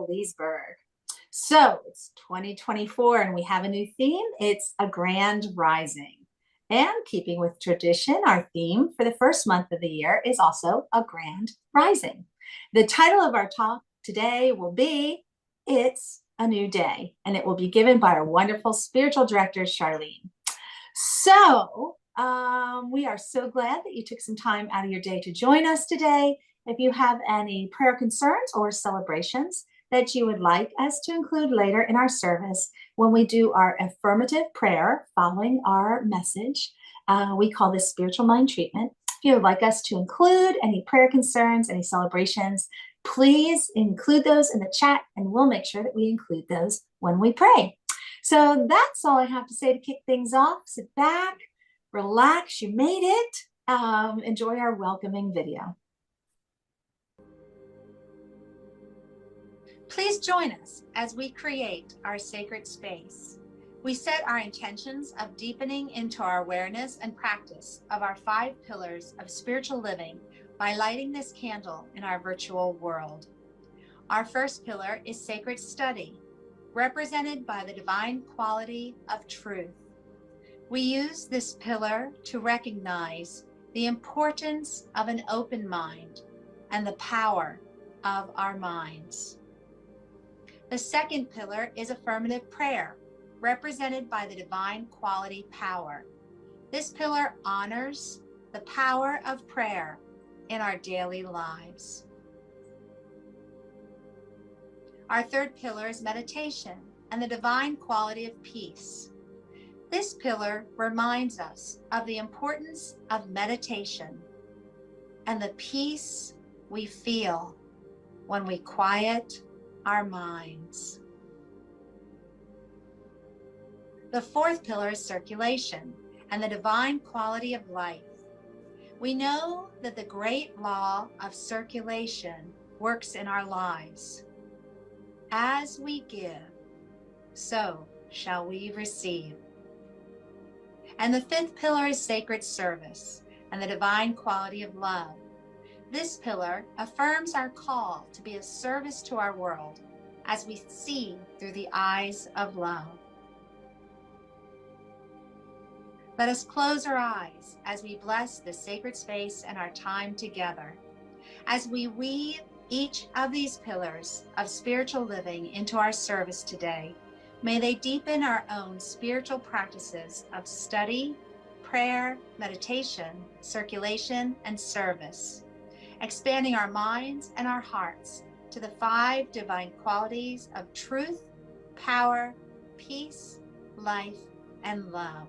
Leesburg. So it's 2024 and we have a new theme. It's a grand rising. And keeping with tradition, our theme for the first month of the year is also a grand rising. The title of our talk today will be It's a New Day, and it will be given by our wonderful spiritual director, Charlene. So we are so glad that you took some time out of your day to join us today. If you have any prayer concerns or celebrations that you would like us to include later in our service, when we do our affirmative prayer following our message, we call this spiritual mind treatment. If you would like us to include any prayer concerns, any celebrations, please include those in the chat and we'll make sure that we include those when we pray. So that's all I have to say to kick things off. Sit back, relax, you made it. Enjoy our welcoming video. Please join us as we create our sacred space. We set our intentions of deepening into our awareness and practice of our 5 pillars of spiritual living by lighting this candle in our virtual world. Our first pillar is sacred study, represented by the divine quality of truth. We use this pillar to recognize the importance of an open mind and the power of our minds. The second pillar is affirmative prayer, represented by the divine quality power. This pillar honors the power of prayer in our daily lives. Our third pillar is meditation and the divine quality of peace. This pillar reminds us of the importance of meditation and the peace we feel when we quiet our minds. The fourth pillar is circulation and the divine quality of life. We know that the great law of circulation works in our lives. As we give, so shall we receive. And the fifth pillar is sacred service and the divine quality of love. This pillar affirms our call to be a service to our world as we see through the eyes of love. Let us close our eyes as we bless this sacred space and our time together. As we weave each of these pillars of spiritual living into our service today, may they deepen our own spiritual practices of study, prayer, meditation, circulation, and service, expanding our minds and our hearts to the 5 divine qualities of truth, power, peace, life, and love.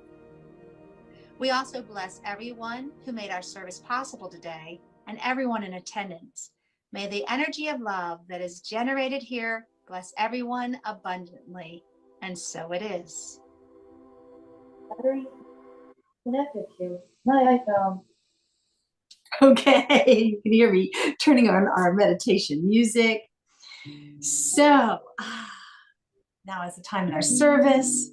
We also bless everyone who made our service possible today and everyone in attendance. May the energy of love that is generated here bless everyone abundantly, and so it is. Battery connected to my iPhone. Okay, you can hear me turning on our meditation music. So now is the time in our service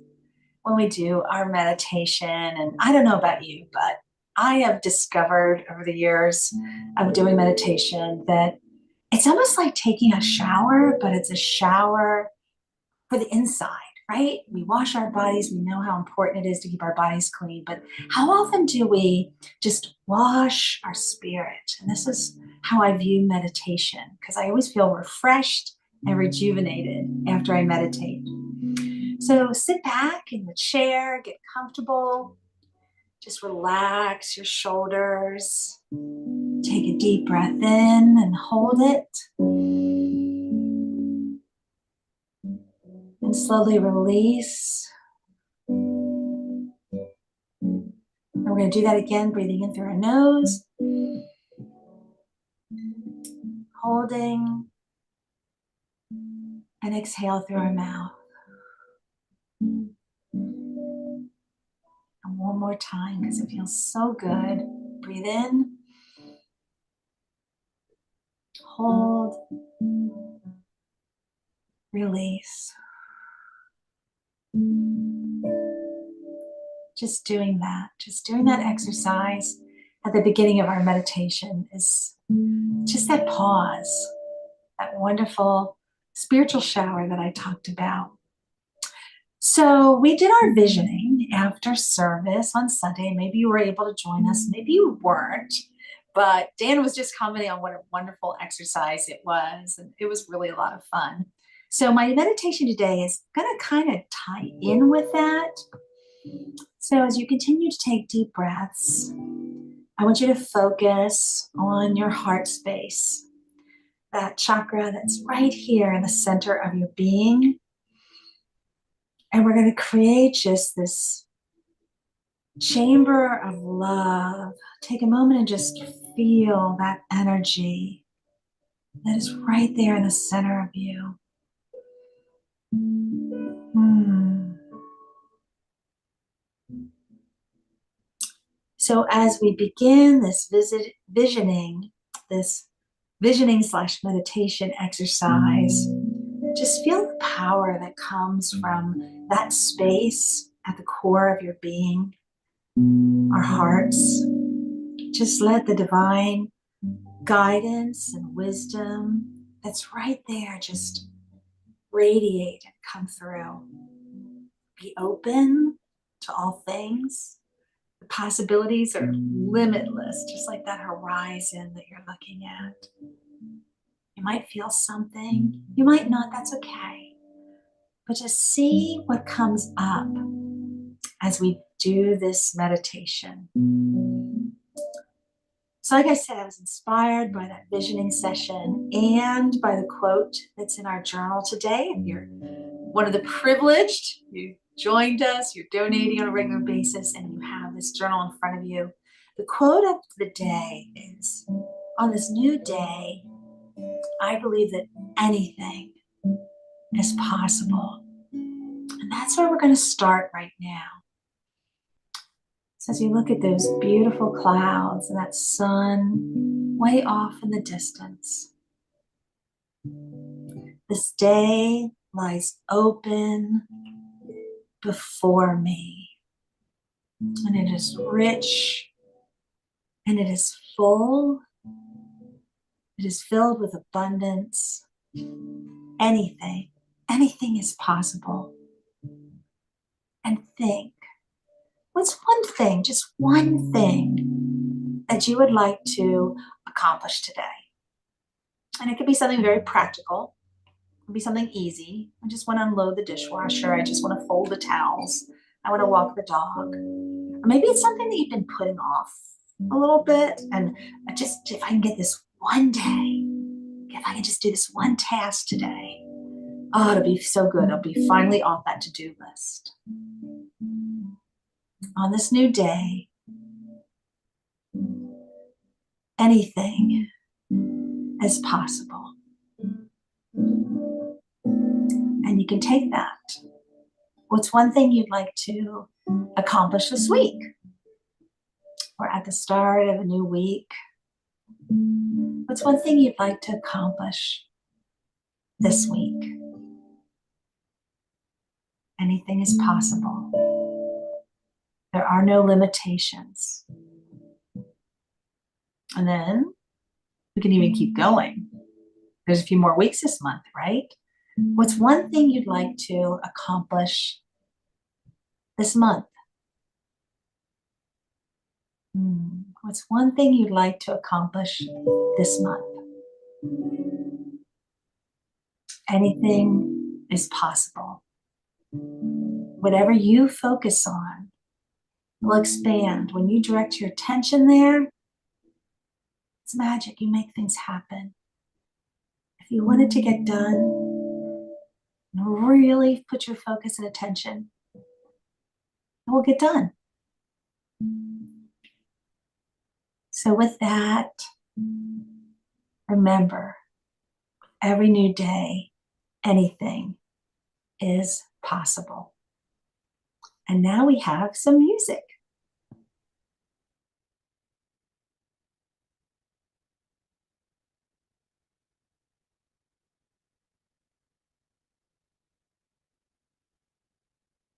when we do our meditation. And I don't know about you, but I have discovered over the years of doing meditation that it's almost like taking a shower, but it's a shower for the inside, right? We wash our bodies. We know how important it is to keep our bodies clean, but how often do we just wash our spirit? And this is how I view meditation, because I always feel refreshed and rejuvenated after I meditate. So sit back in the chair, get comfortable, just relax your shoulders. Take a deep breath in and hold it. And slowly release. And we're going to do that again, breathing in through our nose. Holding. And exhale through our mouth. And one more time, because it feels so good. Breathe in. Hold. Release. Just doing that exercise at the beginning of our meditation is just that pause, that wonderful spiritual shower that I talked about. So we did our visioning after service on Sunday. Maybe you were able to join us, maybe you weren't. But Dan was just commenting on what a wonderful exercise it was, and it was really a lot of fun. So my meditation today is going to kind of tie in with that. So as you continue to take deep breaths, I want you to focus on your heart space, that chakra that's right here in the center of your being. And we're going to create just this chamber of love. Take a moment and just feel that energy that is right there in the center of you. Hmm. So as we begin this visioning slash meditation exercise, just feel the power that comes from that space at the core of your being, our hearts. Just let the divine guidance and wisdom that's right there just radiate and come through. Be open to all things. The possibilities are limitless, just like that horizon that you're looking at. You might feel something, you might not, that's okay. But just see what comes up as we do this meditation. So, like I said, I was inspired by that visioning session and by the quote that's in our journal today. If you're one of the privileged, you joined us, you're donating on a regular basis, and you have this journal in front of you. The quote of the day is, on this new day, I believe that anything is possible. And that's where we're going to start right now. So as you look at those beautiful clouds and that sun way off in the distance, this day lies open before me. And it is rich and it is full. It is filled with abundance. Anything is possible. And think, what's one thing, just one thing that you would like to accomplish today? And it could be something very practical. It could be something easy. I just want to unload the dishwasher. I just want to fold the towels. I want to walk the dog. Or maybe it's something that you've been putting off a little bit. And just, if I can get this one day, if I can just do this one task today, oh, it'll be so good. It'll be finally off that to-do list. On this new day, anything is possible. And you can take that. What's one thing you'd like to accomplish this week? Or at the start of a new week? What's one thing you'd like to accomplish this week? Anything is possible. There are no limitations. And then we can even keep going. There's a few more weeks this month, right? What's one thing you'd like to accomplish this month? What's one thing you'd like to accomplish this month? Anything is possible. Whatever you focus on will expand. When you direct your attention there, it's magic. You make things happen. If you want it to get done, really put your focus and attention, it will get done. So with that, remember, every new day, anything is possible. And now we have some music.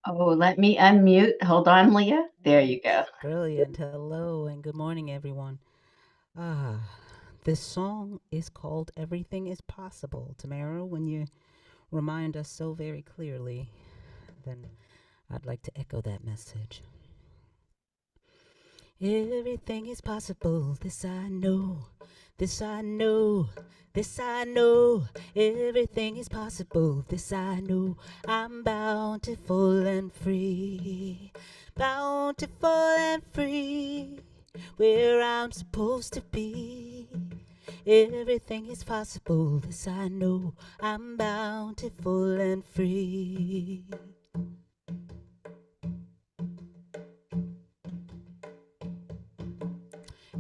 Oh, let me unmute. Hold on, Leah. There you go. Brilliant. Hello and good morning, everyone. Ah, This song is called Everything is Possible. Tamara, when you remind us so very clearly, then I'd like to echo that message. Everything is possible, this I know, this I know, this I know. Everything is possible, this I know. I'm bountiful and free, bountiful and free, where I'm supposed to be. Everything is possible, this I know. I'm bountiful and free.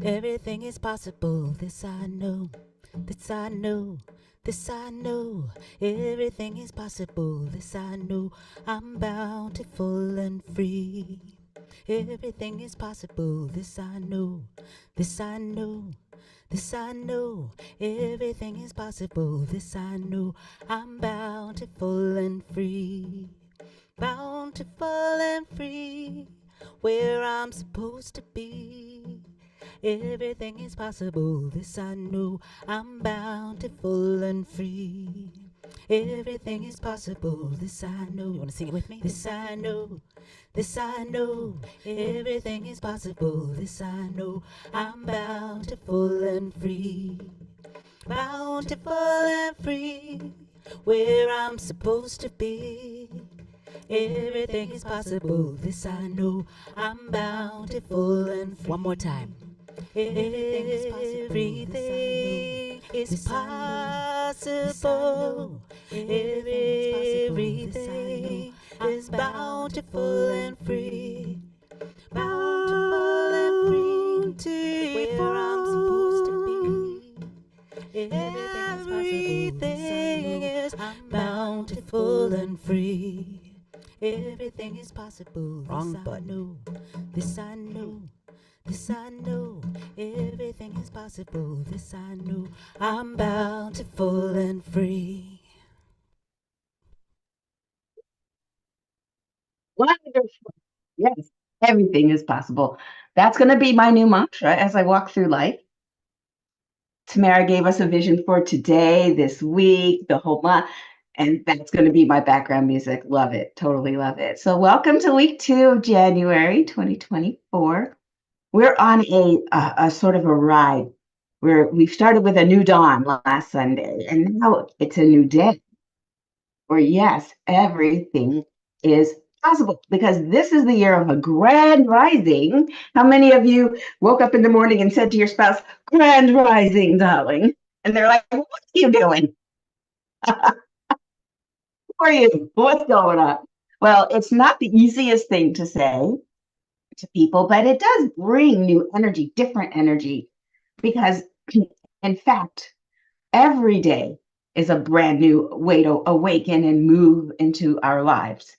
Everything is possible, this I know, this I know, this I know. Everything is possible, this I know. I'm bountiful and free. Everything is possible, this I know, this I know, this I know. Everything is possible, this I know. I'm bountiful and free, bountiful and free, where I'm supposed to be. Everything is possible, this I know. I'm bountiful and free. Everything is possible, this I know. You want to sing it with me? This I know, this I know. Everything is possible, this I know. I'm bountiful and free, bountiful and free, where I'm supposed to be. Everything is possible, this I know. I'm bountiful and free. One more time. Everything is possible. Everything is bountiful and free. Bountiful and free, where I'm supposed to be. Everything is bountiful and free. Everything is possible. Wrong button. This I know. This I know, everything is possible, this I know. I'm bountiful and free. Wonderful. Yes, everything is possible. That's going to be my new mantra as I walk through life. Tamara gave us a vision for today, this week, the whole month, and that's going to be my background music. Love it. Totally love it. So welcome to week 2 of January 2024. We're on a sort of a ride where we started with a new dawn last Sunday, and now it's a new day where, yes, everything is possible because this is the year of a grand rising. How many of you woke up in the morning and said to your spouse, "Grand rising, darling"? And they're like, "What are you doing? Who are you? What's going on?" Well, it's not the easiest thing to say to people, but it does bring new energy, different energy, because in fact, every day is a brand new way to awaken and move into our lives.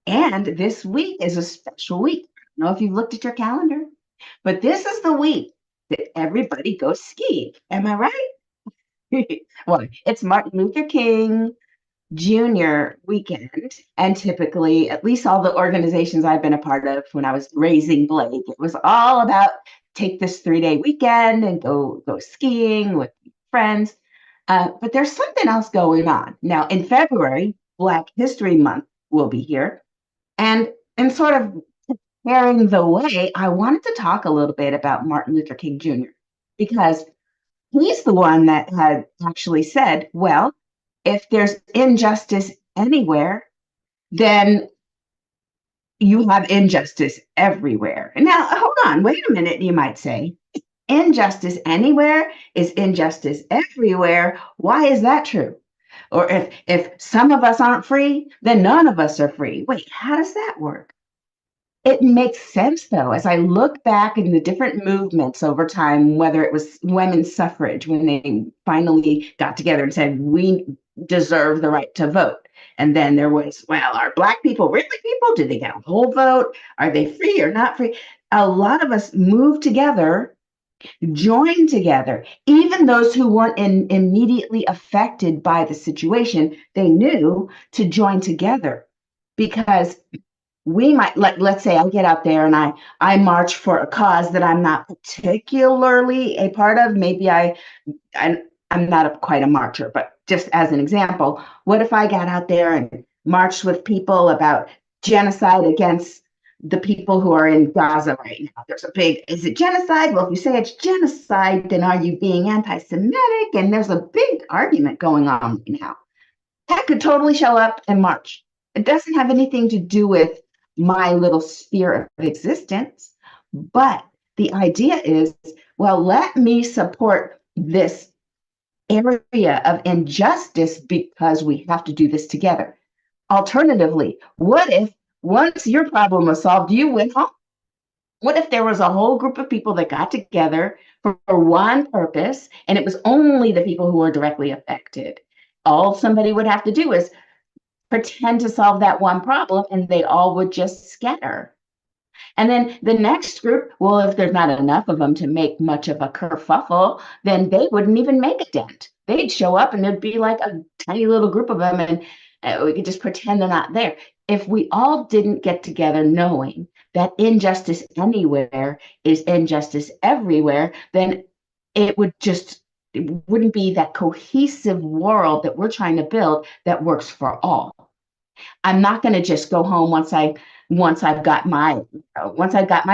And this week is a special week. I don't know if you've looked at your calendar, but this is the week that everybody goes skiing. Am I right? Well, it's Martin Luther King Junior weekend, and typically, at least all the organizations I've been a part of when I was raising Blake, it was all about take this 3-day weekend and go skiing with friends. But there's something else going on now. In February, Black History Month will be here, and in sort of preparing the way, I wanted to talk a little bit about Martin Luther King Jr. because he's the one that had actually said, well, if there's injustice anywhere, then you have injustice everywhere. And now, hold on, wait a minute, you might say. Injustice anywhere is injustice everywhere. Why is that true? Or if some of us aren't free, then none of us are free. Wait, how does that work? It makes sense, though, as I look back in the different movements over time, whether it was women's suffrage, when they finally got together and said, we deserve the right to vote. And then there was, well, are Black people really people? Do they get a whole vote? Are they free or not free? A lot of us moved together, joined together. Even those who weren't immediately affected by the situation, they knew to join together because we might let's say I get out there and I march for a cause that I'm not particularly a part of. Maybe I'm not quite a marcher, but just as an example, what if I got out there and marched with people about genocide against the people who are in Gaza right now? There's a big, is it genocide? Well, if you say it's genocide, then are you being anti-Semitic? And there's a big argument going on right now. I could totally show up and march. It doesn't have anything to do with my little sphere of existence, but the idea is, well, let me support this area of injustice because we have to do this together. Alternatively, what if once your problem was solved, you went home? What if there was a whole group of people that got together for one purpose and it was only the people who were directly affected? All somebody would have to do is pretend to solve that one problem and they all would just scatter. And then the next group, well, if there's not enough of them to make much of a kerfuffle, then they wouldn't even make a dent. They'd show up and there'd be like a tiny little group of them and we could just pretend they're not there. If we all didn't get together knowing that injustice anywhere is injustice everywhere, then it wouldn't be that cohesive world that we're trying to build that works for all. I'm not going to just go home once I've got my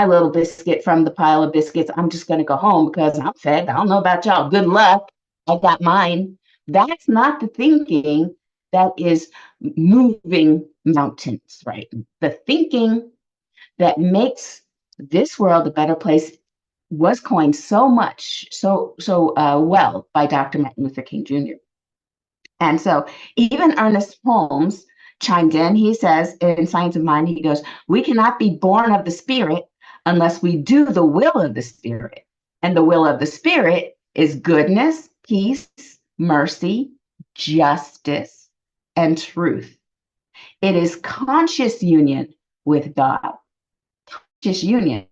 little biscuit from the pile of biscuits. I'm just going to go home because I'm fed. I don't know about y'all. Good luck. I got mine. That's not the thinking that is moving mountains, right? The thinking that makes this world a better place was coined so well by Dr. Martin Luther King Jr. And so even Ernest Holmes chimed in. He says in Science of Mind, he goes, we cannot be born of the Spirit unless we do the will of the Spirit. And the will of the Spirit is goodness, peace, mercy, justice, and truth. It is conscious union with God. Conscious union.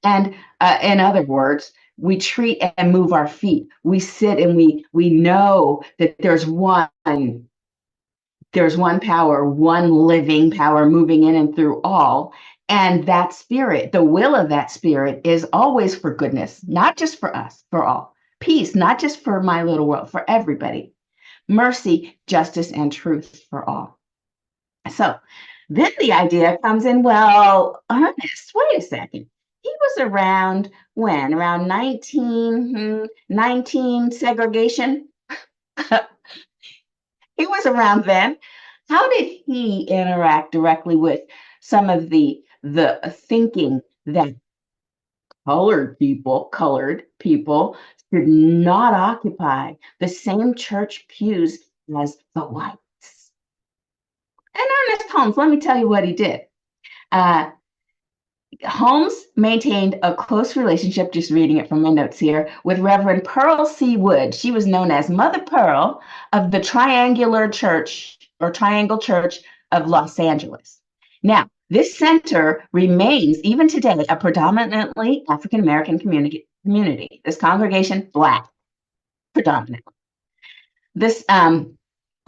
And in other words, we treat and move our feet. We sit and we know that there's one power, one living power moving in and through all. And that spirit, the will of that spirit is always for goodness, not just for us, for all. Peace, not just for my little world, for everybody. Mercy, justice, and truth for all. So then the idea comes in, well, Ernest, wait a second. He was around when? Around 1919 segregation? He was around then. How did he interact directly with some of the thinking that colored people should not occupy the same church pews as the whites? And Ernest Holmes, let me tell you what he did. Holmes maintained a close relationship, just reading it from my notes here, with Reverend Pearl C. Wood. She was known as Mother Pearl of the Triangular Church or Triangle Church of Los Angeles. Now, this center remains, even today, a predominantly African-American community. This congregation, Black, predominantly. This, at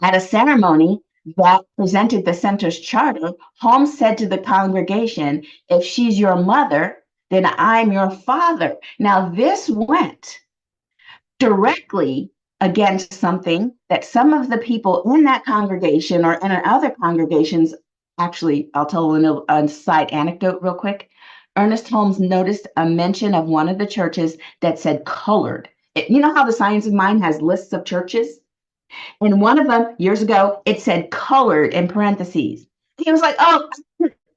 a ceremony that presented the center's charter, Holmes said to the congregation, if she's your mother, then I'm your father. Now, this went directly against something that some of the people in that congregation or in other congregations, actually, I'll tell a side anecdote real quick. Ernest Holmes noticed a mention of one of the churches that said colored. You know how the Science of Mind has lists of churches? And one of them, years ago, it said colored in parentheses. He was like, oh,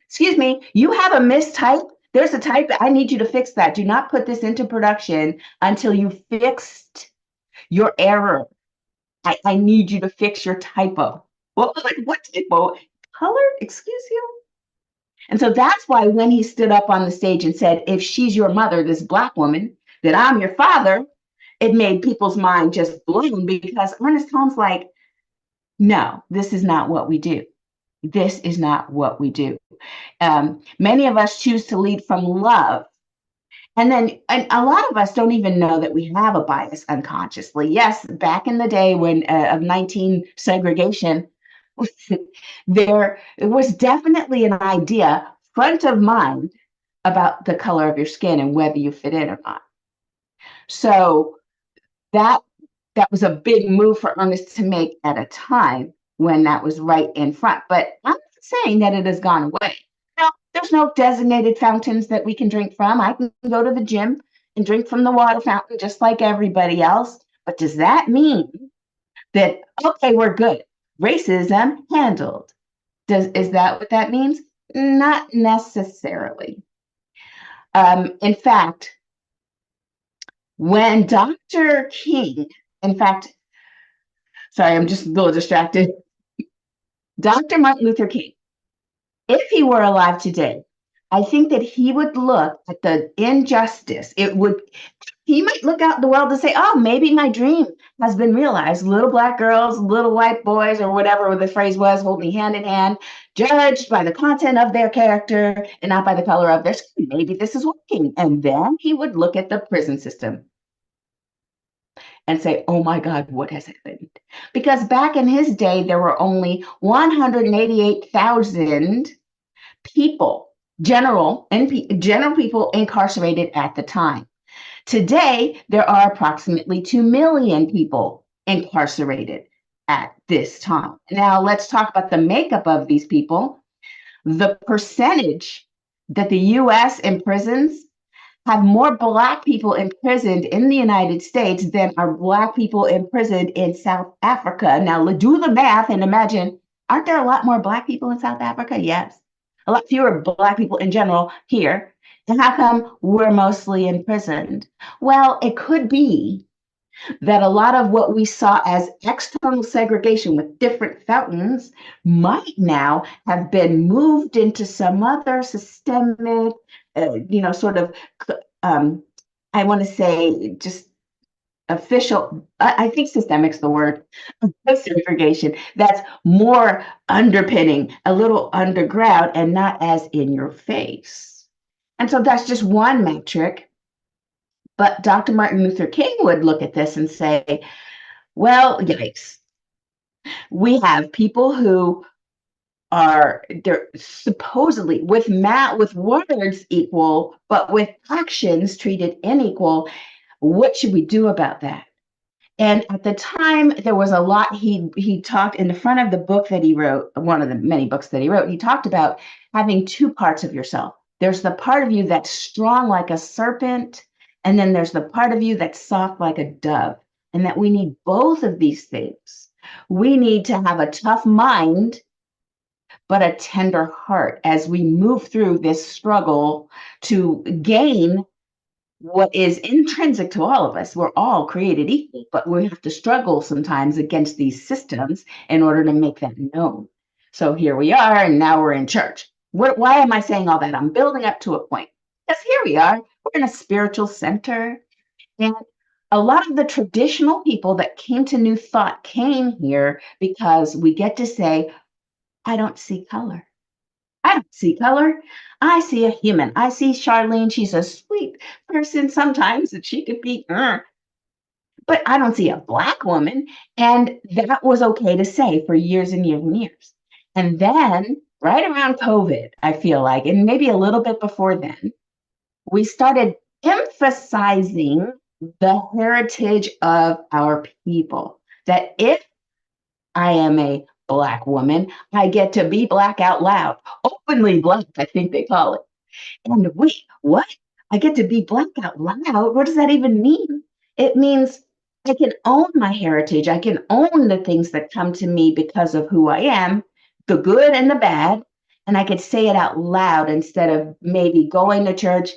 excuse me, you have a mistype. There's a type. I need you to fix that. Do not put this into production until you fixed your error. I need you to fix your typo. Well, like, what typo? Colored? Excuse you? And so that's why when he stood up on the stage and said, if she's your mother, this Black woman, then I'm your father, it made people's mind just blown, because Ernest Holmes like, no, this is not what we do. This is not what we do. Many of us choose to lead from love. And a lot of us don't even know that we have a bias unconsciously. Yes, back in the day when of 19 segregation, there was definitely an idea front of mind about the color of your skin and whether you fit in or not. So that was a big move for Ernest to make at a time when that was right in front. But I'm not saying that it has gone away. No, there's no designated fountains that we can drink from. I can go to the gym and drink from the water fountain just like everybody else. But does that mean that, okay, we're good? Racism handled. Is that what that means? Not necessarily. In fact, when Dr. King, sorry, I'm just a little distracted. Dr. Martin Luther King, if he were alive today, I think that he would look at the injustice. He might look out in the world and say, oh, maybe my dream has been realized. Little black girls, little white boys, or whatever the phrase was, holding hand in hand, judged by the content of their character and not by the color of their skin. Maybe this is working. And then he would look at the prison system and say, oh my God, what has happened? Because back in his day, there were only 188,000 people, general people incarcerated at the time. Today, there are approximately 2 million people incarcerated at this time. Now, let's talk about the makeup of these people. The percentage that the US imprisons have more Black people imprisoned in the United States than are Black people imprisoned in South Africa. Now, do the math and imagine, aren't there a lot more Black people in South Africa? Yes. A lot fewer Black people in general here. And how come we're mostly imprisoned? Well, it could be that a lot of what we saw as external segregation with different fountains might now have been moved into some other systemic, sort of, I want to say just official, I think systemic's the word, segregation that's more underpinning, a little underground and not as in your face. And so that's just one metric. But Dr. Martin Luther King would look at this and say, well, yikes. We have people who they're supposedly with words equal, but with actions treated unequal. What should we do about that? And at the time, there was a lot. He talked in the front of the book that he wrote, one of the many books that he wrote, he talked about having two parts of yourself. There's the part of you that's strong like a serpent, and then there's the part of you that's soft like a dove, and that we need both of these things. We need to have a tough mind, but a tender heart as we move through this struggle to gain what is intrinsic to all of us. We're all created equal, but we have to struggle sometimes against these systems in order to make that known. So here we are, and now we're in church. Why am I saying all that? I'm building up to a point. Because here we are, we're in a spiritual center, and a lot of the traditional people that came to New Thought came here because we get to say, I don't see color. I don't see color. I see a human. I see Charlene. She's a sweet person sometimes, and she could be, but I don't see a Black woman. And that was okay to say for years and years and years. And then right around COVID, I feel like, and maybe a little bit before then, we started emphasizing the heritage of our people. That if I am a Black woman, I get to be Black out loud, openly Black, I think they call it. And wait, what? I get to be Black out loud? What does that even mean? It means I can own my heritage. I can own the things that come to me because of who I am, the good and the bad, and I could say it out loud instead of maybe going to church,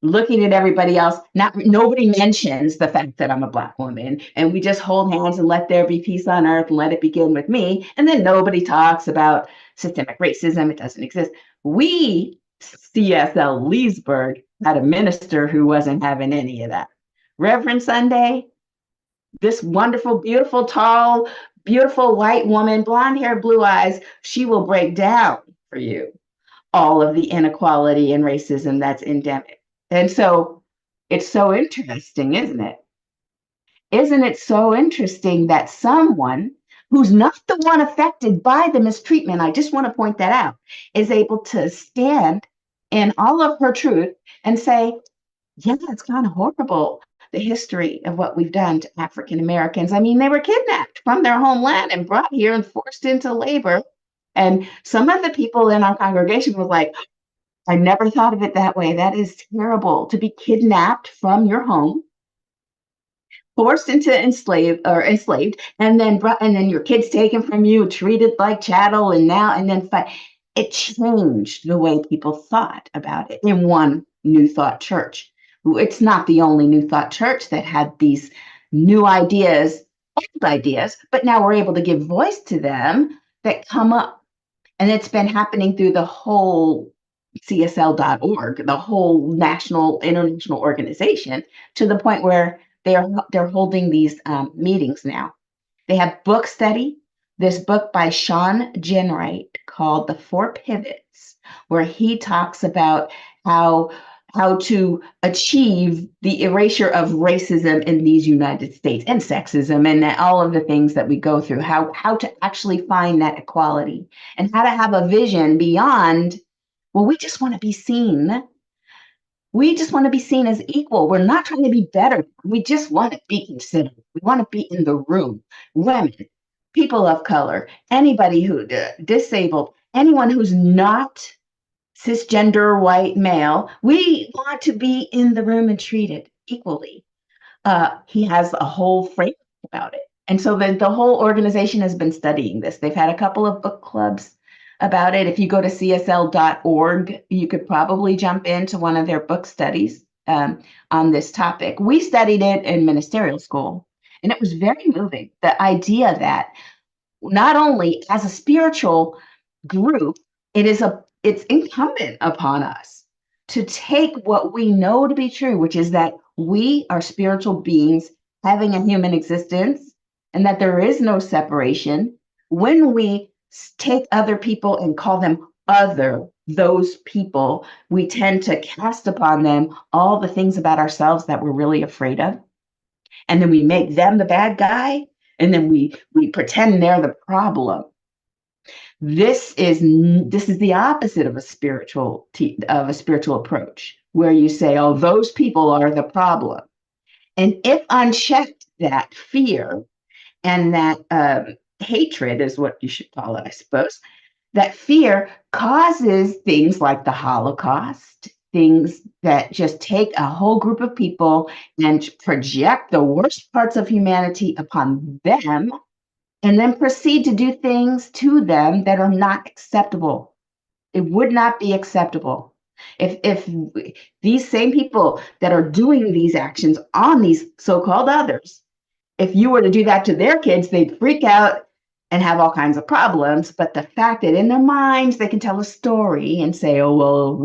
looking at everybody else. Nobody mentions the fact that I'm a Black woman, and we just hold hands and let there be peace on earth and let it begin with me. And then nobody talks about systemic racism. It doesn't exist. C.S.L. Leesburg had a minister who wasn't having any of that. Reverend Sunday, this wonderful, beautiful, tall, beautiful white woman, blonde hair, blue eyes, she will break down for you all of the inequality and racism that's endemic. And so it's so interesting, isn't it? Isn't it so interesting that someone who's not the one affected by the mistreatment, I just want to point that out, is able to stand in all of her truth and say, yeah, it's kind of horrible, the history of what we've done to African Americans. I mean, they were kidnapped from their homeland and brought here and forced into labor. And some of the people in our congregation were like, I never thought of it that way. That is terrible, to be kidnapped from your home, forced into enslaved, and then your kids taken from you, treated like chattel, and then it changed the way people thought about it in one New Thought church. It's not the only New Thought church that had these new ideas, old ideas, but now we're able to give voice to them that come up. And it's been happening through the whole CSL.org, the whole national, international organization, to the point where they're holding these meetings now. They have book study, this book by Sean Ginwright called The Four Pivots, where he talks about how to achieve the erasure of racism in these United States and sexism and all of the things that we go through, how to actually find that equality and how to have a vision beyond, well, we just want to be seen. We just want to be seen as equal. We're not trying to be better. We just want to be considered. We want to be in the room. Women, people of color, anybody who disabled, anyone who's not cisgender white male, we want to be in the room and treated equally. He has a whole framework about it. And so the whole organization has been studying this. They've had a couple of book clubs about it. If you go to csl.org, you could probably jump into one of their book studies on this topic. We studied it in ministerial school, and it was very moving. The idea that not only as a spiritual group, it's incumbent upon us to take what we know to be true, which is that we are spiritual beings having a human existence and that there is no separation. When we take other people and call them those people, we tend to cast upon them all the things about ourselves that we're really afraid of. And then we make them the bad guy, and then we pretend they're the problem. This is the opposite of a spiritual approach, where you say, oh, those people are the problem. And if unchecked, that fear and that hatred is what you should call it, I suppose, that fear causes things like the Holocaust, things that just take a whole group of people and project the worst parts of humanity upon them, and then proceed to do things to them that are not acceptable. It would not be acceptable. If these same people that are doing these actions on these so-called others, if you were to do that to their kids, they'd freak out and have all kinds of problems. But the fact that in their minds, they can tell a story and say, oh, well,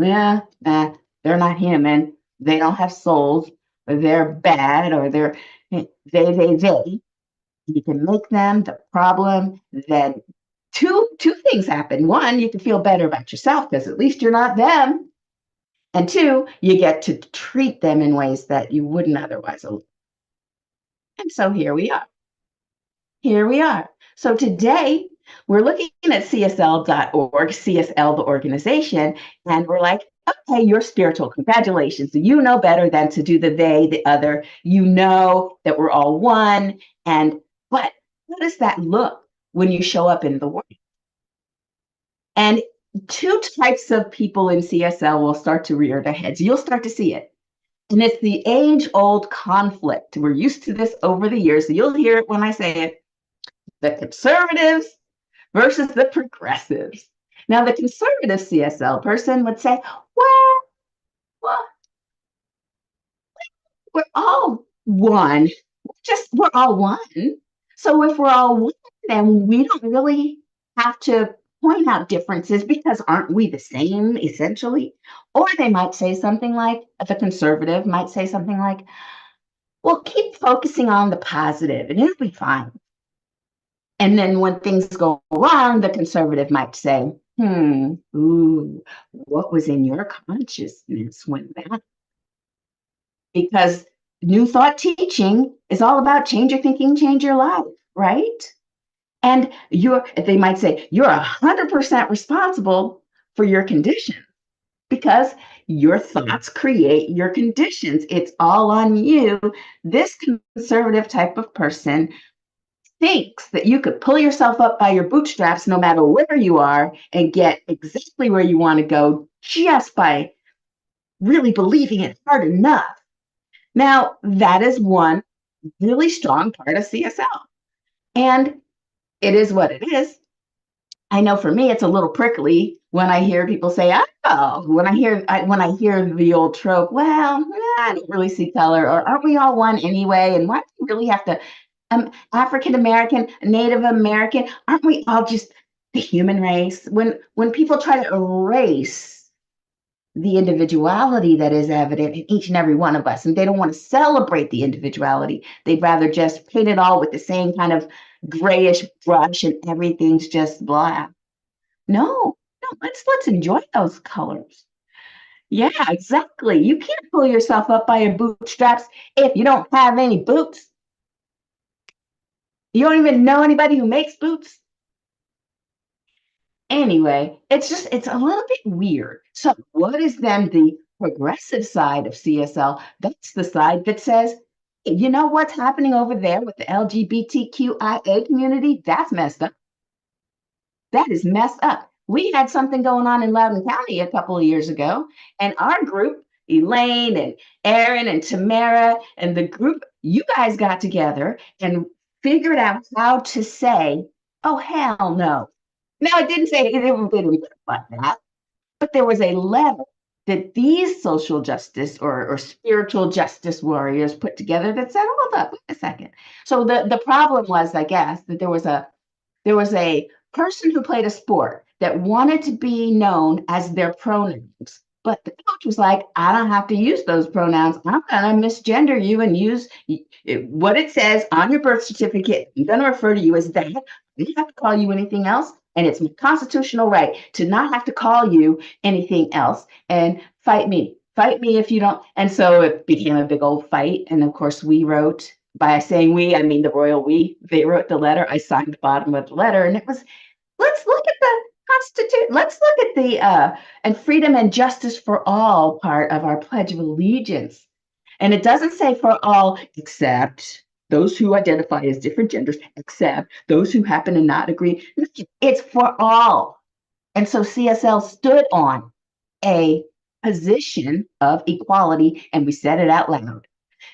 they're not human. They don't have souls, or they're bad, or they. You can make them the problem, then two things happen. One, you can feel better about yourself because at least you're not them. And two, you get to treat them in ways that you wouldn't otherwise. And so here we are. Here we are. So today we're looking at CSL.org, CSL, the organization, and we're like, okay, you're spiritual. Congratulations. You know better than to do the they, the other. You know that we're all one. But how does that look when you show up in the world? And two types of people in CSL will start to rear their heads. You'll start to see it. And it's the age-old conflict. We're used to this over the years. So you'll hear it when I say it. The conservatives versus the progressives. Now, the conservative CSL person would say, well, we're all one. We're all one. So if we're all one, then we don't really have to point out differences because aren't we the same, essentially? Or they might say something like, the conservative might say something like, well, keep focusing on the positive and it'll be fine. And then when things go wrong, the conservative might say, what was in your consciousness when that? Because New Thought teaching is all about change your thinking, change your life, right? And they might say, you're 100% responsible for your condition because your thoughts create your conditions. It's all on you. This conservative type of person thinks that you could pull yourself up by your bootstraps no matter where you are and get exactly where you want to go just by really believing it hard enough. Now, that is one really strong part of CSL. And it is what it is. I know for me, it's a little prickly when I hear people say, "Oh," when I hear the old trope, "Well, I don't really see color," or "Aren't we all one anyway? And why do you really have to African American, Native American? Aren't we all just the human race?" When people try to erase the individuality that is evident in each and every one of us, and they don't want to celebrate the individuality, they'd rather just paint it all with the same kind of grayish brush and everything's just blah. No, let's enjoy those colors. Yeah, exactly. You can't pull yourself up by your bootstraps if you don't have any boots. You don't even know anybody who makes boots. Anyway, it's a little bit weird. So what is then the progressive side of CSL? That's the side that says, you know what's happening over there with the LGBTQIA community? That's messed up. That is messed up. We had something going on in Loudoun County a couple of years ago, and our group, Elaine and Aaron and Tamara and the group, you guys got together and figured out how to say, "Oh, hell no." Now, it didn't say it didn't like that, but there was a letter that these social justice or spiritual justice warriors put together that said, "Hold up, wait a second." So the problem was, I guess, that there was a person who played a sport that wanted to be known as their pronouns. But the coach was like, "I don't have to use those pronouns. I'm going to misgender you and use what it says on your birth certificate. I'm going to refer to you as that. I don't have to call you anything else. And it's my constitutional right to not have to call you anything else. And fight me. Fight me if you don't." And so it became a big old fight. And of course, we wrote, by saying we, I mean the royal we, they wrote the letter. I signed the bottom of the letter. And it was, let's look at the Constitution. Let's look at the and freedom and justice for all part of our Pledge of Allegiance. And it doesn't say for all except those who identify as different genders, except those who happen to not agree. It's for all. And so CSL stood on a position of equality, and we said it out loud.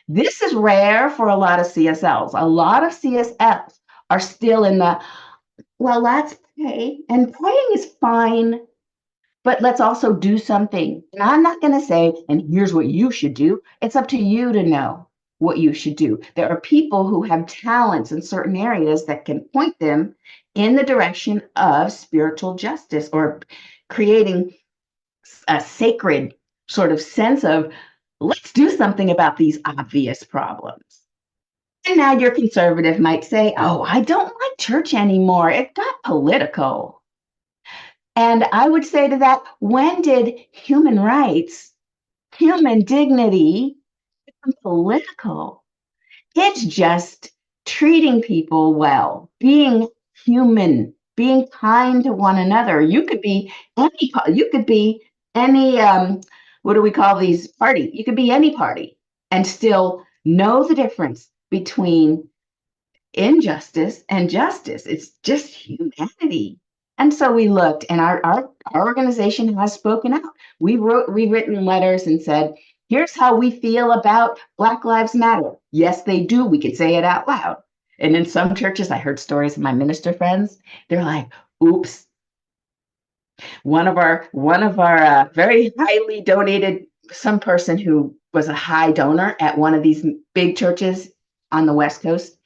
This is rare for a lot of CSLs. A lot of CSLs are still in the, well, let's pray, and praying is fine, but let's also do something. And I'm not going to say, and here's what you should do. It's up to you to know what you should do. There are people who have talents in certain areas that can point them in the direction of spiritual justice or creating a sacred sort of sense of, let's do something about these obvious problems. And now your conservative might say, "Oh, I don't like church anymore. It got political." And I would say to that, when did human rights, human dignity become political? It's just treating people well, being human, being kind to one another. You could be any what do we call these party? You could be any party and still know the difference between injustice and justice. It's just humanity. And so we looked, and our organization has spoken out. We've written letters and said, here's how we feel about Black Lives Matter. Yes, they do. We could say it out loud. And in some churches, I heard stories of my minister friends. They're like, oops. One of our very highly donated, some person who was a high donor at one of these big churches on the West Coast,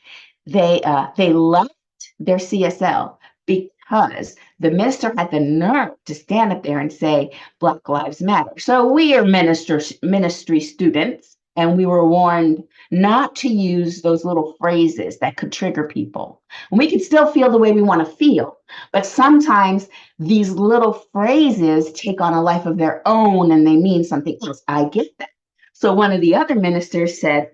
they left their CSL because the minister had the nerve to stand up there and say Black Lives Matter. So we are ministry students, and we were warned not to use those little phrases that could trigger people. And we can still feel the way we want to feel, but sometimes these little phrases take on a life of their own and they mean something else. I get that. So one of the other ministers said,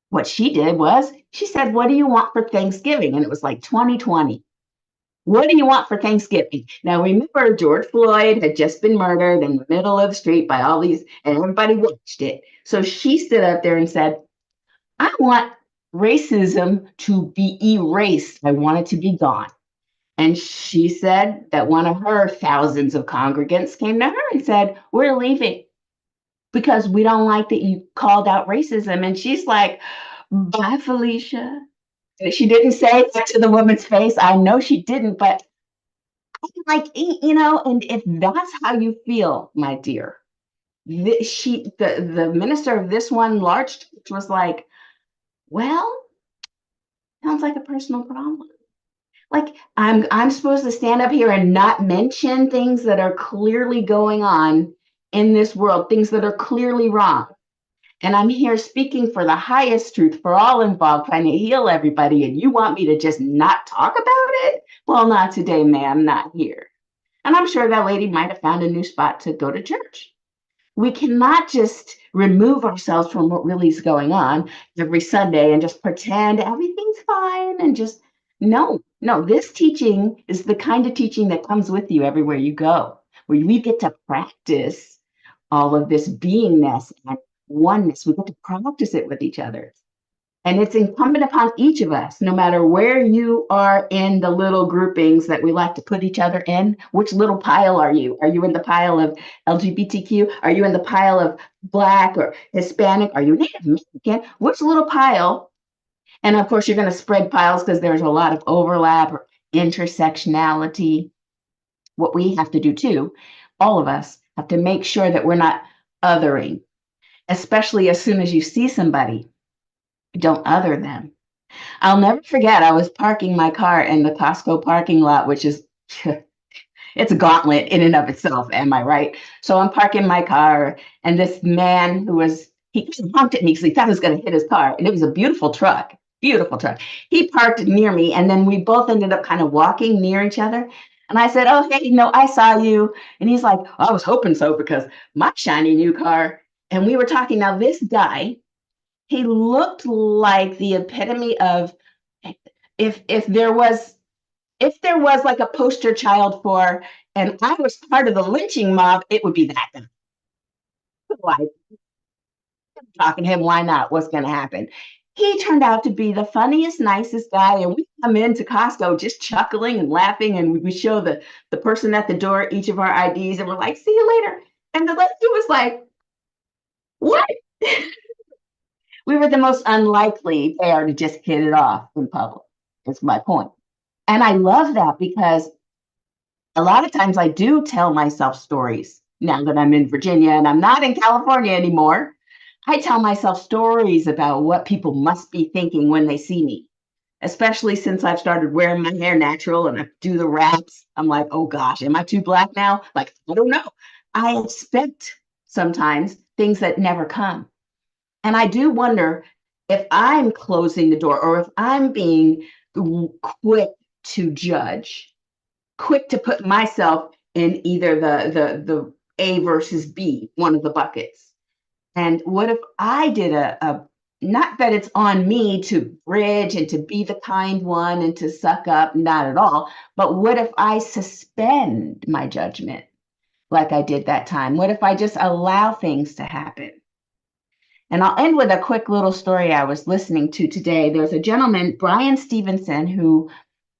what she did was she said, what do you want for Thanksgiving? And it was like 2020. What do you want for Thanksgiving? Now, remember, George Floyd had just been murdered in the middle of the street by all these, and everybody watched it. So she stood up there and said, I want racism to be erased. I want it to be gone. And she said that one of her thousands of congregants came to her and said, we're leaving because we don't like that you called out racism. And she's like, bye, Felicia. She didn't say that to the woman's face. I know she didn't, but like, and if that's how you feel, my dear, the minister of this one large church was like, well, sounds like a personal problem. Like I'm supposed to stand up here and not mention things that are clearly going on in this world, things that are clearly wrong. And I'm here speaking for the highest truth for all involved, trying to heal everybody. And you want me to just not talk about it? Well, not today, ma'am, not here. And I'm sure that lady might have found a new spot to go to church. We cannot just remove ourselves from what really is going on every Sunday and just pretend everything's fine and just, no, this teaching is the kind of teaching that comes with you everywhere you go, where we get to practice all of this beingness and oneness. We get to practice it with each other. And it's incumbent upon each of us, no matter where you are in the little groupings that we like to put each other in. Which little pile are you? Are you in the pile of LGBTQ? Are you in the pile of Black or Hispanic? Are you Native American? Which little pile? And of course, you're going to spread piles because there's a lot of overlap or intersectionality. What we have to do too, all of us have to make sure that we're not othering, especially as soon as you see somebody. Don't other them. I'll never forget, I was parking my car in the Costco parking lot, which is, it's a gauntlet in and of itself, am I right? So I'm parking my car, and this man he honked at me because he thought I was going to hit his car, and it was a beautiful truck. He parked near me, and then we both ended up kind of walking near each other. And I said, oh, hey, I saw you. And he's like, I was hoping so because my shiny new car. And we were talking. Now, this guy, he looked like the epitome of if there was like a poster child for, and I was part of the lynching mob, it would be that guy. Like, talking to him, why not? What's going to happen? He turned out to be the funniest, nicest guy. And we come into Costco just chuckling and laughing. And we show the person at the door each of our IDs, and we're like, see you later. And the lady was like, what? We were the most unlikely pair to just hit it off in public. That's my point. And I love that because a lot of times I do tell myself stories now that I'm in Virginia and I'm not in California anymore. I tell myself stories about what people must be thinking when they see me, especially since I've started wearing my hair natural and I do the wraps. I'm like, oh gosh, am I too Black now? Like, I don't know. I expect sometimes things that never come. And I do wonder if I'm closing the door or if I'm being quick to judge, quick to put myself in either the A versus B, one of the buckets. And what if I did not that it's on me to bridge and to be the kind one and to suck up, not at all, but what if I suspend my judgment like I did that time? What if I just allow things to happen? And I'll end with a quick little story I was listening to today. There's a gentleman, Brian Stevenson, who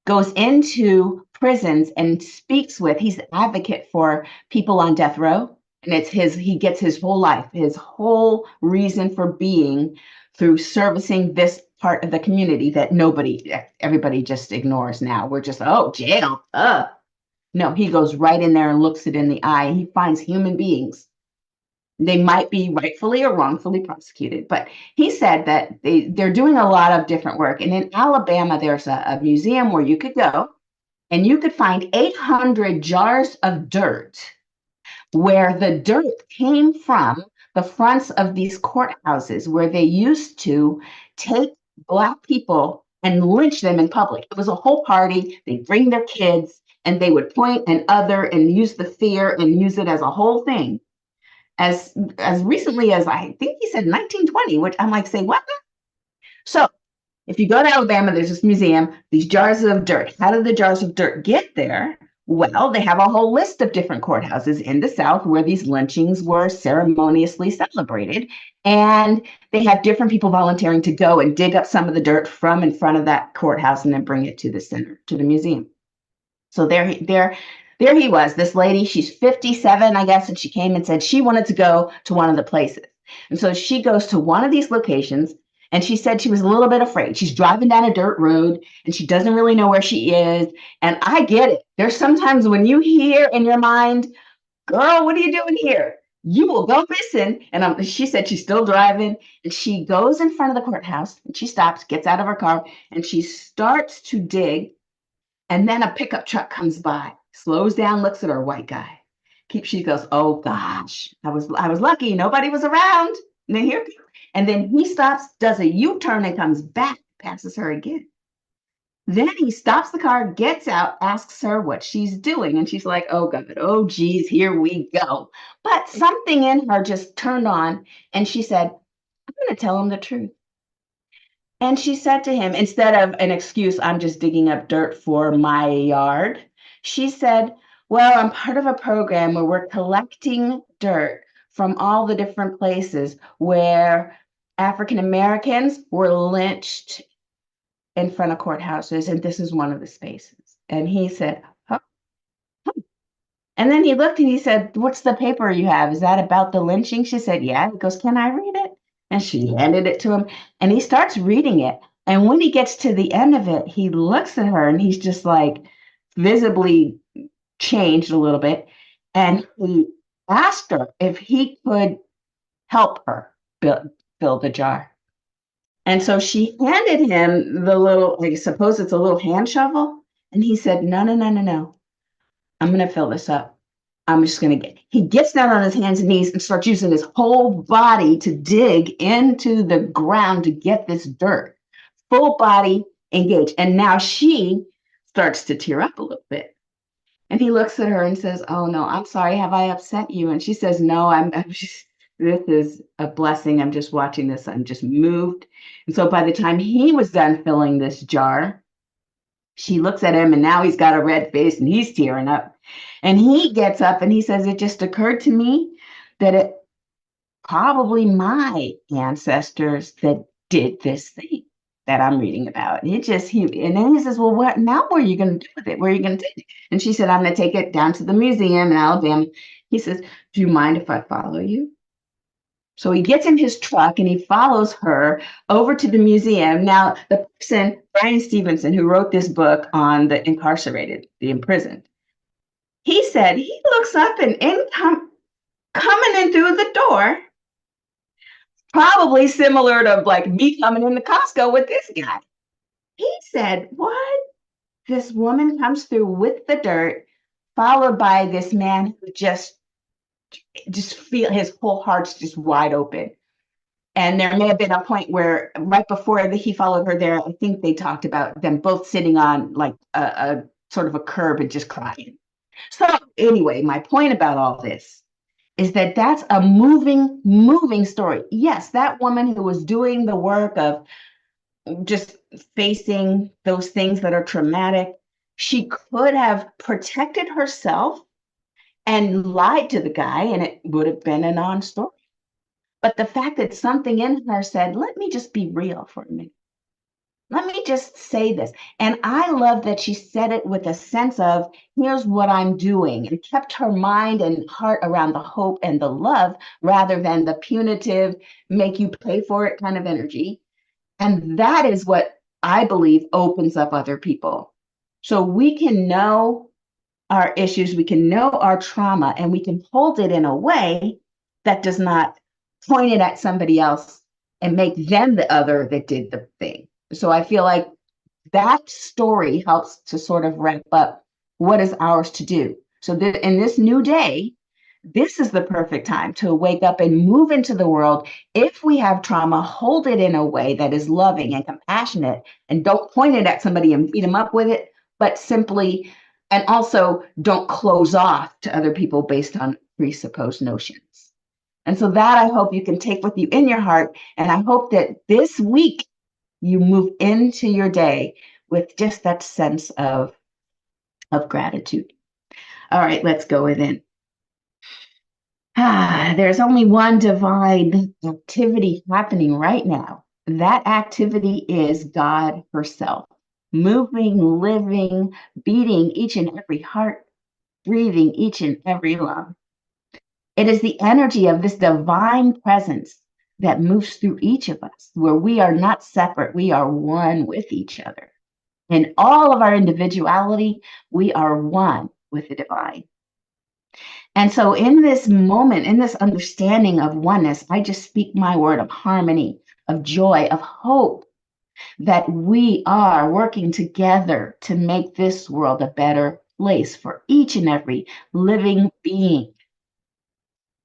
goes into prisons and speaks with, he's an advocate for people on death row. And he gets his whole life, his whole reason for being through servicing this part of the community that everybody just ignores now. We're just, oh, jail. No, he goes right in there and looks it in the eye. He finds human beings. They might be rightfully or wrongfully prosecuted, but he said that they're doing a lot of different work. And in Alabama, there's a museum where you could go and you could find 800 jars of dirt where the dirt came from the fronts of these courthouses where they used to take Black people and lynch them in public. It was a whole party. They'd bring their kids and they would point and other and use the fear and use it as a whole thing. As recently as I think he said 1920, which I'm like, say what? So if you go to Alabama, there's this museum, these jars of dirt. How did the jars of dirt get there? Well, they have a whole list of different courthouses in the South where these lynchings were ceremoniously celebrated. And they have different people volunteering to go and dig up some of the dirt from in front of that courthouse and then bring it to the center, to the museum. So there he was, this lady, she's 57, I guess, and she came and said she wanted to go to one of the places. And so she goes to one of these locations, and she said she was a little bit afraid. She's driving down a dirt road, and she doesn't really know where she is. And I get it. There's sometimes when you hear in your mind, girl, what are you doing here? You will go missing. And she said she's still driving, and she goes in front of the courthouse, and she stops, gets out of her car, and she starts to dig. And then a pickup truck comes by, slows down, looks at her, white guy. She goes, oh gosh, I was lucky, nobody was around. And then he stops, does a U-turn and comes back, passes her again. Then he stops the car, gets out, asks her what she's doing. And she's like, oh God, oh geez, here we go. But something in her just turned on, and she said, I'm going to tell him the truth. And she said to him, instead of an excuse, I'm just digging up dirt for my yard, she said, well, I'm part of a program where we're collecting dirt from all the different places where African Americans were lynched in front of courthouses, and this is one of the spaces. And he said, huh? And then he looked and he said, what's the paper you have? Is that about the lynching? She said, yeah. He goes, can I read it? And she handed it to him, and he starts reading it. And when he gets to the end of it, he looks at her, and he's just like visibly changed a little bit. And he asked her if he could help her fill the jar. And so she handed him the little, I suppose it's a little hand shovel. And he said, no. I'm going to fill this up. I'm just going to he gets down on his hands and knees and starts using his whole body to dig into the ground to get this dirt, full body engaged. And now she starts to tear up a little bit. And he looks at her and says, oh no, I'm sorry. Have I upset you? And she says, no, I'm just, this is a blessing. I'm just watching this. I'm just moved. And so by the time he was done filling this jar, she looks at him, and now he's got a red face and he's tearing up. And he gets up and he says, it just occurred to me that it probably my ancestors that did this thing that I'm reading about. And then he says, well, what now? What are you going to do with it? Where are you going to take it? And she said, I'm going to take it down to the museum in Alabama. He says, do you mind if I follow you? So he gets in his truck and he follows her over to the museum. Now, the person, Brian Stevenson, who wrote this book on the incarcerated, the imprisoned, he said he looks up and coming in through the door, probably similar to like me coming into Costco with this guy. He said, what? This woman comes through with the dirt, followed by this man who just feel his whole heart's just wide open. And there may have been a point where right before he followed her there, I think they talked about them both sitting on like a sort of a curb and just crying. So anyway, my point about all this is that that's a moving story. Yes, that woman who was doing the work of just facing those things that are traumatic, she could have protected herself and lied to the guy, and it would have been a non-story. But the fact that something in her said, let me just be real for a minute. Let me just say this. And I love that she said it with a sense of, here's what I'm doing, and kept her mind and heart around the hope and the love rather than the punitive, make you pay for it kind of energy. And that is what I believe opens up other people. So we can know our issues, we can know our trauma, and we can hold it in a way that does not point it at somebody else and make them the other that did the thing. So I feel like that story helps to sort of wrap up what is ours to do. So in this new day, this is the perfect time to wake up and move into the world. If we have trauma, hold it in a way that is loving and compassionate, and don't point it at somebody and beat them up with it, but simply, and also don't close off to other people based on presupposed notions. And so that I hope you can take with you in your heart. And I hope that this week you move into your day with just that sense of gratitude. All right, let's go within. There's only one divine activity happening right now. That activity is God herself, moving, living, beating each and every heart, breathing each and every lung. It is the energy of this divine presence that moves through each of us, where we are not separate, we are one with each other. In all of our individuality, we are one with the divine. And so, in this moment, in this understanding of oneness, I just speak my word of harmony, of joy, of hope that we are working together to make this world a better place for each and every living being.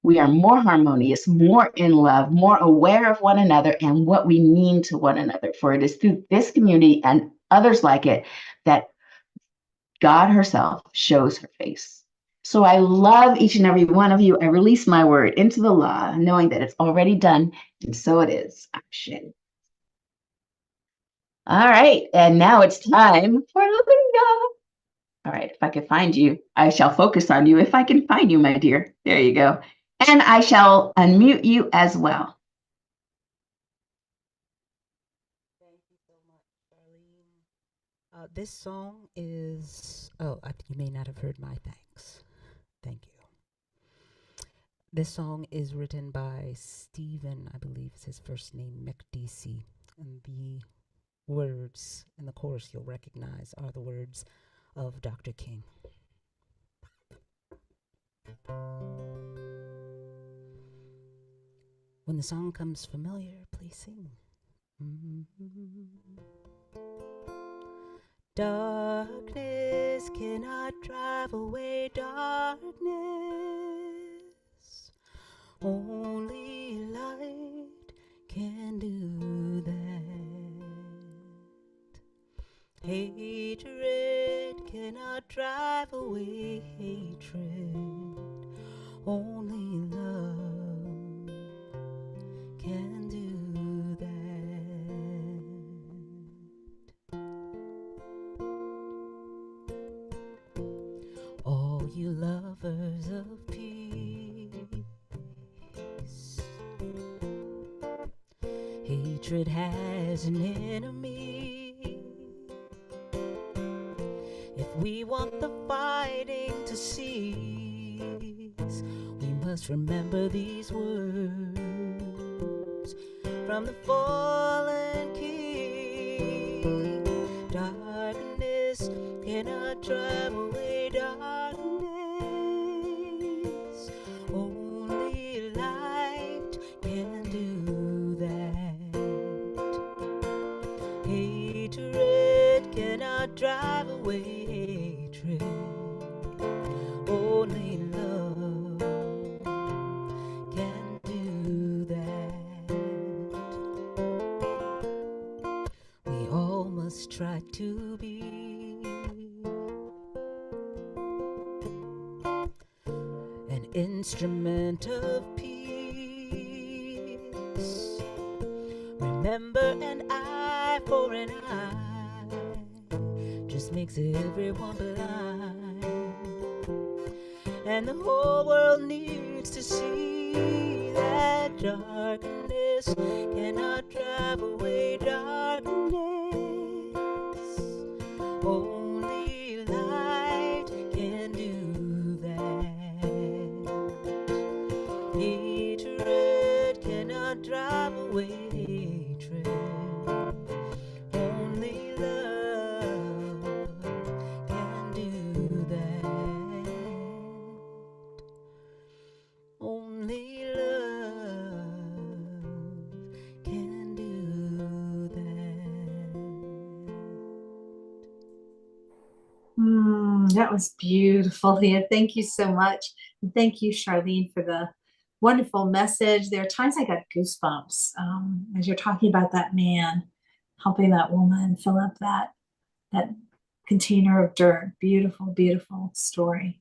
We are more harmonious, more in love, more aware of one another and what we mean to one another. For it is through this community and others like it that God herself shows her face. So I love each and every one of you. I release my word into the law, knowing that it's already done, and so it is. Action. All right, and now it's time for Linda. All right, if I can find you, I shall focus on you. If I can find you, my dear. There you go. And I shall unmute you as well. Thank you so much, Charlene. This song is, you may not have heard my thanks. Thank you. This song is written by Stephen, I believe is his first name, McDC. And the words in the chorus you'll recognize are the words of Dr. King. When the song comes familiar, please sing. Darkness cannot drive away darkness. Only light can do that. Hatred cannot drive away hatred. Only love can do that. All you lovers of peace, hatred has an enemy. If we want the fighting to cease, we must remember these words from the fallen king. Darkness cannot drive away darkness. Only light can do that. Hatred cannot drive away hatred. Only love can do that. We all must try to be an instrument of peace. Remember, an eye for an eye just makes everyone blind. And the whole world needs to see that darkness cannot drive away darkness. Only light can do that. Hatred cannot drive away hatred. Only love can do that. Only love can do that. That was beautiful, Leah. Thank you so much. And thank you, Charlene, for the wonderful message. There are times I got goosebumps as you're talking about that man helping that woman fill up that container of dirt. Beautiful, beautiful story.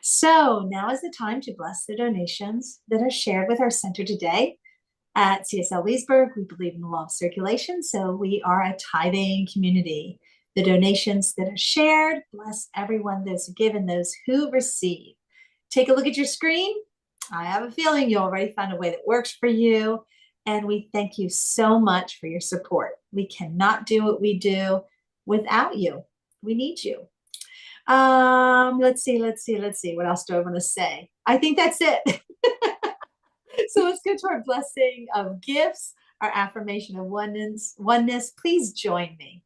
So now is the time to bless the donations that are shared with our center today. At CSL Leesburg, we believe in the law of circulation, so we are a tithing community. The donations that are shared bless everyone, those who give and those who receive. Take a look at your screen. I have a feeling you already found a way that works for you, and we thank you so much for your support. We cannot do what we do without you. We need you. Let's see. What else do I want to say? I think that's it. So let's go to our blessing of gifts, our affirmation of oneness. Please join me.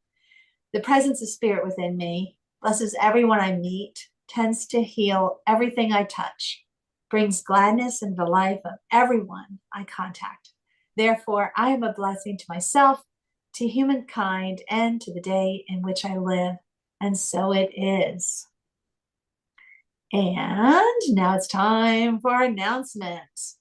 The presence of spirit within me blesses everyone I meet, tends to heal everything I touch, brings gladness into the life of everyone I contact. Therefore, I am a blessing to myself, to humankind, and to the day in which I live. And so it is. And now it's time for announcements.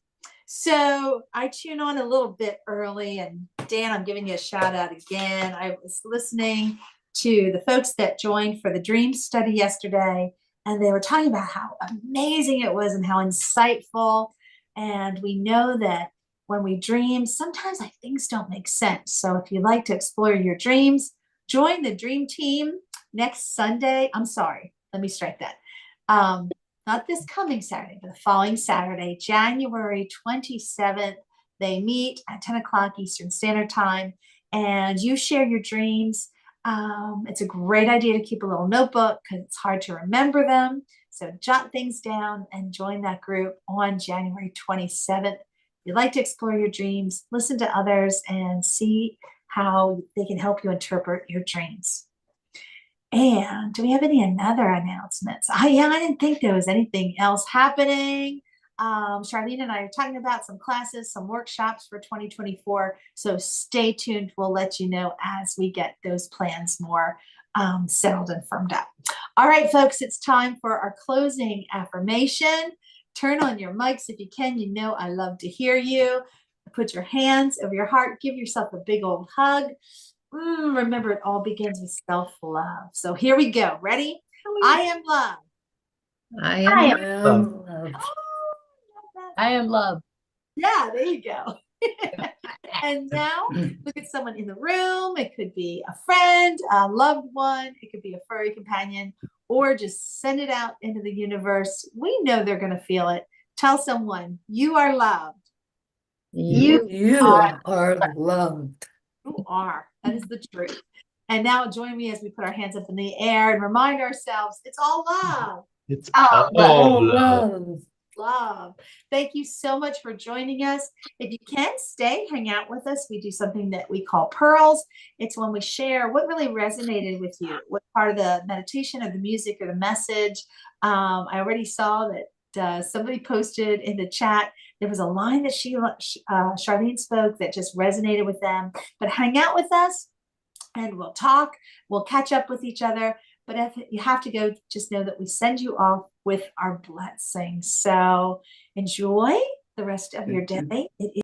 So I tune on a little bit early, and Dan, I'm giving you a shout out again. I was listening to the folks that joined for the dream study yesterday, and they were talking about how amazing it was and how insightful. And we know that when we dream, sometimes like things don't make sense. So if you'd like to explore your dreams, join the dream team next Sunday. I'm sorry, let me strike that. Not this coming Saturday, but the following Saturday, January 27th. They meet at 10 o'clock Eastern Standard Time, and you share your dreams. It's a great idea to keep a little notebook because it's hard to remember them. So jot things down and join that group on January 27th. If you'd like to explore your dreams, listen to others, and see how they can help you interpret your dreams. And do we have any other announcements? I didn't think there was anything else happening. Charlene and I are talking about some classes, some workshops for 2024. So stay tuned. We'll let you know as we get those plans more settled and firmed up. All right, folks, it's time for our closing affirmation. Turn on your mics if you can. You know I love to hear you. Put your hands over your heart. Give yourself a big old hug. Remember, it all begins with self-love. So here we go. Ready? I am love. I am am love. I am love. Yeah, there you go. And now look at someone in the room. It could be a friend, a loved one. It could be a furry companion, or just send it out into the universe. We know they're going to feel it. Tell someone you are loved. You are are loved. You are. That is the truth. And now join me as we put our hands up in the air and remind ourselves it's all love. It's Oh, all love. Love. Thank you so much for joining us. If you can stay, hang out with us. We do something that we call Pearls. It's when we share what really resonated with you, what part of the meditation or the music or the message. I already saw that somebody posted in the chat. There was a line that Charlene spoke that just resonated with them. But hang out with us and we'll talk. We'll catch up with each other. But if you have to go, just know that we send you off with our blessings. So enjoy the rest of your day. It